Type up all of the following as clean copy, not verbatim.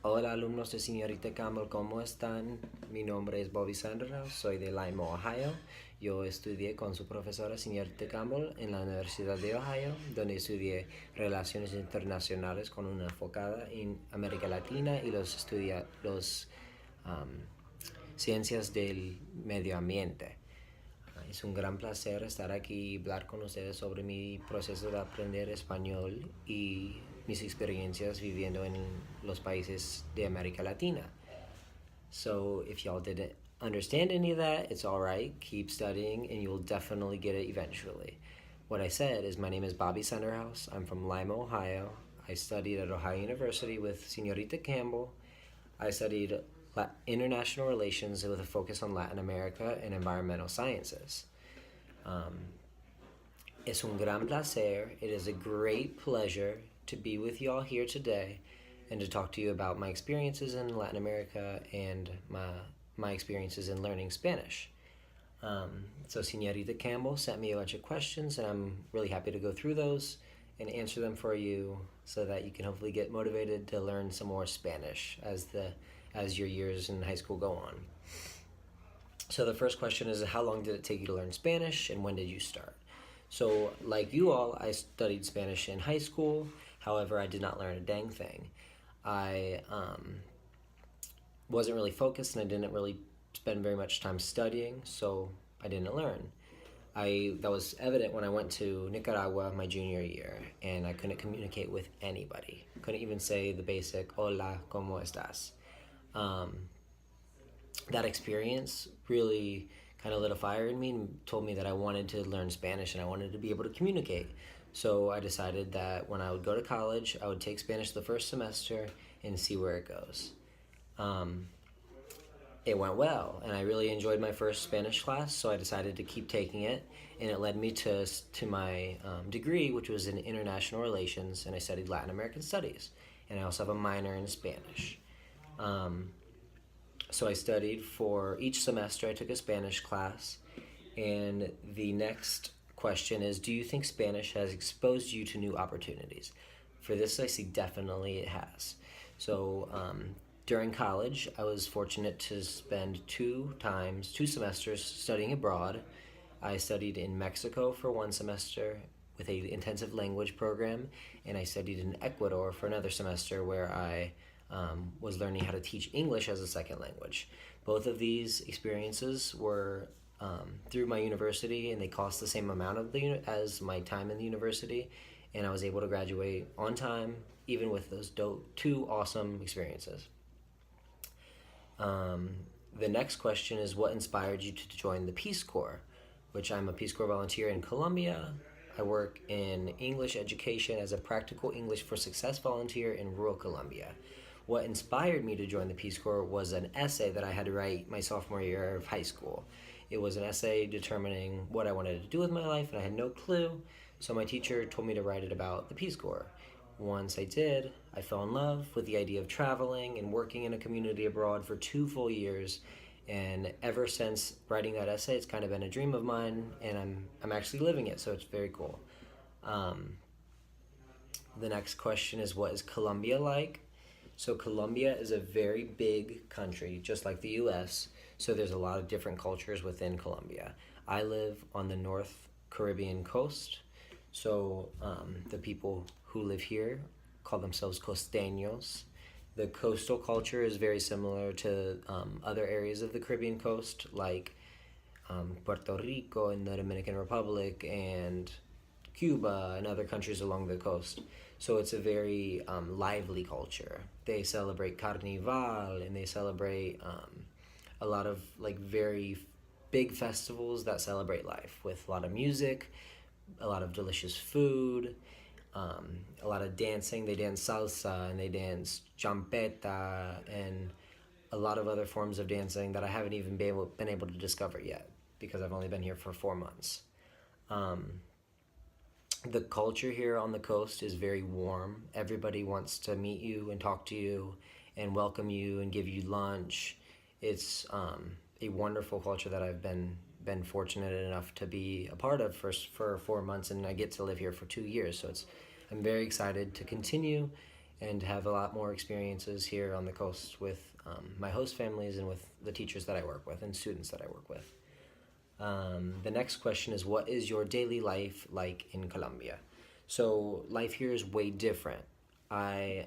Hola alumnos de Señorita Campbell, ¿cómo están? Mi nombre es Bobby Sanderhouse, soy de Lima, Ohio. Yo estudié con su profesora Señorita Campbell en la Universidad de Ohio, donde estudié Relaciones Internacionales con una enfocada en América Latina y los ciencias del medio ambiente. Es un gran placer estar aquí y hablar con ustedes sobre mi proceso de aprender español y mis experiencias viviendo en los países de América Latina. So if y'all didn't understand any of that, it's all right. Keep studying and you'll definitely get it eventually. What I said is my name is Bobby Centerhouse. I'm from Lima, Ohio. I studied at Ohio University with Senorita Campbell. I studied international relations with a focus on Latin America and environmental sciences. Es un gran placer. It is a great pleasure to be with y'all here today and to talk to you about my experiences in Latin America and my experiences in learning Spanish. So Senorita Campbell sent me a bunch of questions, and I'm really happy to go through those and answer them for you so that you can hopefully get motivated to learn some more Spanish as your years in high school go on. So the first question is, how long did it take you to learn Spanish, and when did you start? So like you all, I studied Spanish in high school. However, I did not learn a dang thing. I wasn't really focused, and I didn't really spend very much time studying, so I didn't learn. That was evident when I went to Nicaragua my junior year, and I couldn't communicate with anybody. Couldn't even say the basic "Hola, cómo estás." That experience really kind of lit a fire in me and told me that I wanted to learn Spanish and I wanted to be able to communicate. So I decided that when I would go to college, I would take Spanish the first semester and see where it goes. It went well, and I really enjoyed my first Spanish class, so I decided to keep taking it, and it led me to my degree, which was in international relations, and I studied Latin American studies, and I also have a minor in Spanish. So I studied for each semester. I took a Spanish class, and the next question is, do you think Spanish has exposed you to new opportunities? For this, I see definitely it has. So during college, I was fortunate to spend two semesters studying abroad. I studied in Mexico for one semester with an intensive language program, and I studied in Ecuador for another semester where I was learning how to teach English as a second language. Both of these experiences were through my university, and they cost the same amount as my time in the university, and I was able to graduate on time, even with those two awesome experiences. The next question is, what inspired you to join the Peace Corps, which I'm a Peace Corps volunteer in Colombia. I work in English education as a practical English for Success volunteer in rural Colombia. What inspired me to join the Peace Corps was an essay that I had to write my sophomore year of high school. It was an essay determining what I wanted to do with my life, and I had no clue, so my teacher told me to write it about the Peace Corps. Once I did, I fell in love with the idea of traveling and working in a community abroad for 2 full years, and ever since writing that essay, it's kind of been a dream of mine, and I'm actually living it, so it's very cool. The next question is, what is Colombia like? So Colombia is a very big country, just like the U.S., so there's a lot of different cultures within Colombia. I live on the North Caribbean coast, so the people who live here call themselves costeños. The coastal culture is very similar to other areas of the Caribbean coast, like Puerto Rico and the Dominican Republic and Cuba and other countries along the coast. So it's a very lively culture. They celebrate Carnival, and they celebrate a lot of very big festivals that celebrate life with a lot of music, a lot of delicious food, a lot of dancing. They dance salsa and they dance champeta and a lot of other forms of dancing that I haven't even been able to discover yet because I've only been here for 4 months. The culture here on the coast is very warm. Everybody wants to meet you and talk to you and welcome you and give you lunch. It's a wonderful culture that I've been fortunate enough to be a part of for 4 months, and I get to live here for 2 years. So I'm very excited to continue and have a lot more experiences here on the coast with my host families and with the teachers that I work with and students that I work with. The next question is, what is your daily life like in Colombia? So life here is way different. A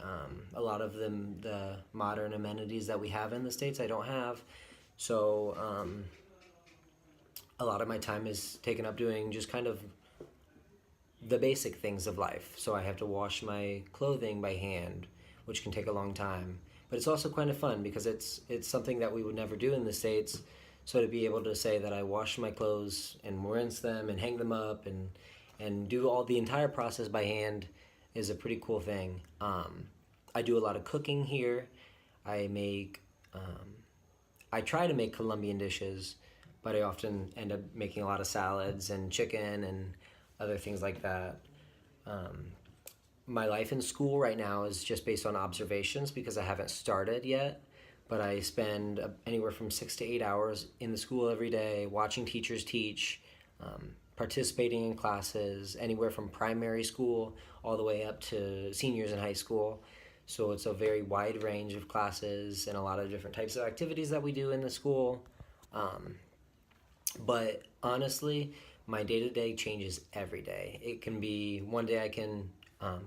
lot of the modern amenities that we have in the States I don't have. So a lot of my time is taken up doing just kind of the basic things of life. So I have to wash my clothing by hand, which can take a long time. But it's also kind of fun because it's something that we would never do in the States. So to be able to say that I wash my clothes and rinse them and hang them up and do all the entire process by hand is a pretty cool thing. I do a lot of cooking here. I make I try to make Colombian dishes, but I often end up making a lot of salads and chicken and other things like that. My life in school right now is just based on observations because I haven't started yet. But I spend anywhere from 6 to 8 hours in the school every day, watching teachers teach, participating in classes, anywhere from primary school all the way up to seniors in high school. So it's a very wide range of classes and a lot of different types of activities that we do in the school. But honestly, my day to day changes every day. It can be one day I can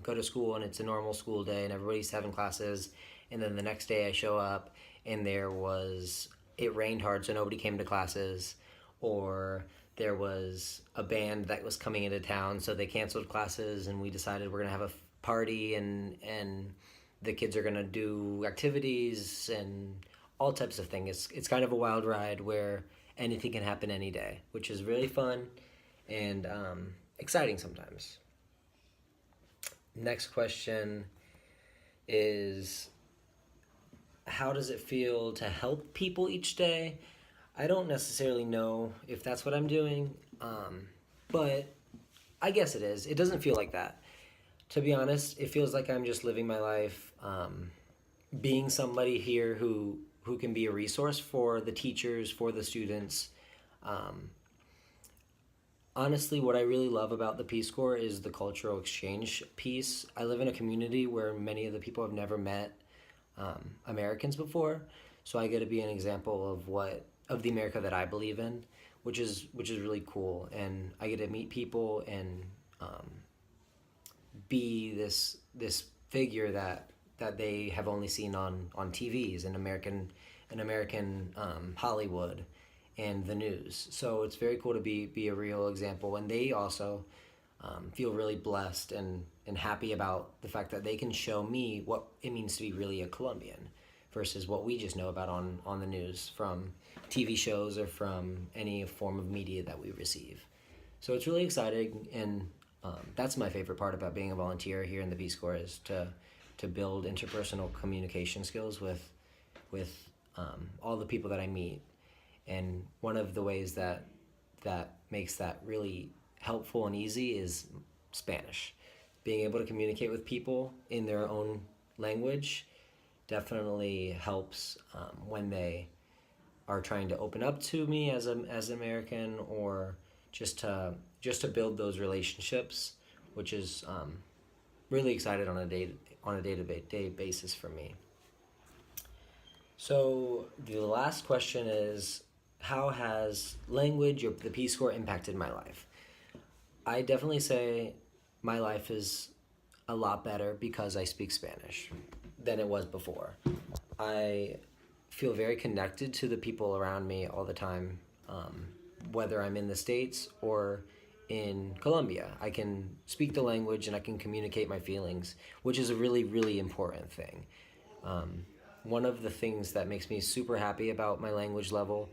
go to school and it's a normal school day and everybody's having classes, and then the next day I show up and it rained hard so nobody came to classes, or there was a band that was coming into town so they canceled classes and we decided we're gonna have a party and the kids are gonna do activities and all types of things. It's kind of a wild ride where anything can happen any day, which is really fun and exciting sometimes. Next question is, how does it feel to help people each day? I don't necessarily know if that's what I'm doing, but I guess it is. It doesn't feel like that. To be honest, it feels like I'm just living my life, being somebody here who can be a resource for the teachers, for the students. Honestly, what I really love about the Peace Corps is the cultural exchange piece. I live in a community where many of the people have never met Americans before, so I get to be an example of the America that I believe in, which is really cool. And I get to meet people and be this figure that they have only seen on TVs in American Hollywood and the news. So it's very cool to be a real example, and they also feel really blessed and happy about the fact that they can show me what it means to be really a Colombian versus what we just know about on the news from TV shows or from any form of media that we receive. So it's really exciting, and that's my favorite part about being a volunteer here in the Peace Corps is to build interpersonal communication skills with all the people that I meet. And one of the ways that makes that really helpful and easy is Spanish. Being able to communicate with people in their own language definitely helps when they are trying to open up to me as an American, or just to build those relationships, which is really excited on a day-to-day basis for me. So the last question is, how has language or the Peace Corps impacted my life? I definitely say my life is a lot better because I speak Spanish than it was before. I feel very connected to the people around me all the time, whether I'm in the States or in Colombia. I can speak the language and I can communicate my feelings, which is a really, really important thing. One of the things that makes me super happy about my language level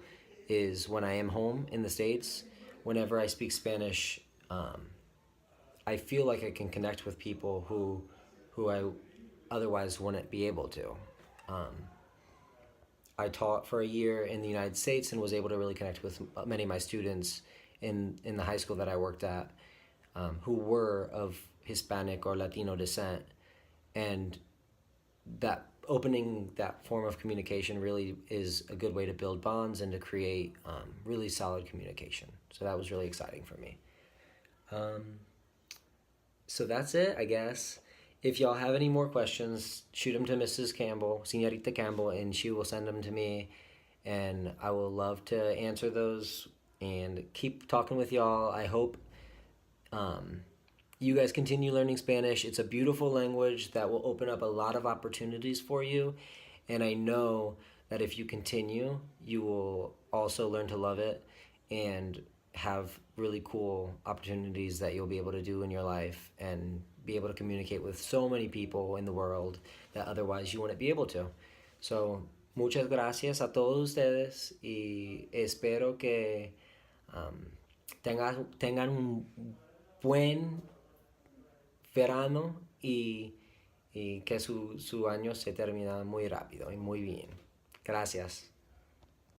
is when I am home in the States, whenever I speak Spanish, I feel like I can connect with people who I otherwise wouldn't be able to. I taught for a year in the United States and was able to really connect with many of my students in the high school that I worked at, who were of Hispanic or Latino descent, and that opening that form of communication really is a good way to build bonds and to create really solid communication. So that was really exciting for me. So that's it, I guess. If y'all have any more questions, shoot them to Mrs. Campbell, Senorita Campbell, and she will send them to me. And I will love to answer those and keep talking with y'all. I hope um, you guys continue learning Spanish. It's a beautiful language that will open up a lot of opportunities for you. And I know that if you continue, you will also learn to love it and have really cool opportunities that you'll be able to do in your life and be able to communicate with so many people in the world that otherwise you wouldn't be able to. So, muchas gracias a todos ustedes y espero que tengan un buen verano y que su año se termina muy rápido y muy bien. Gracias.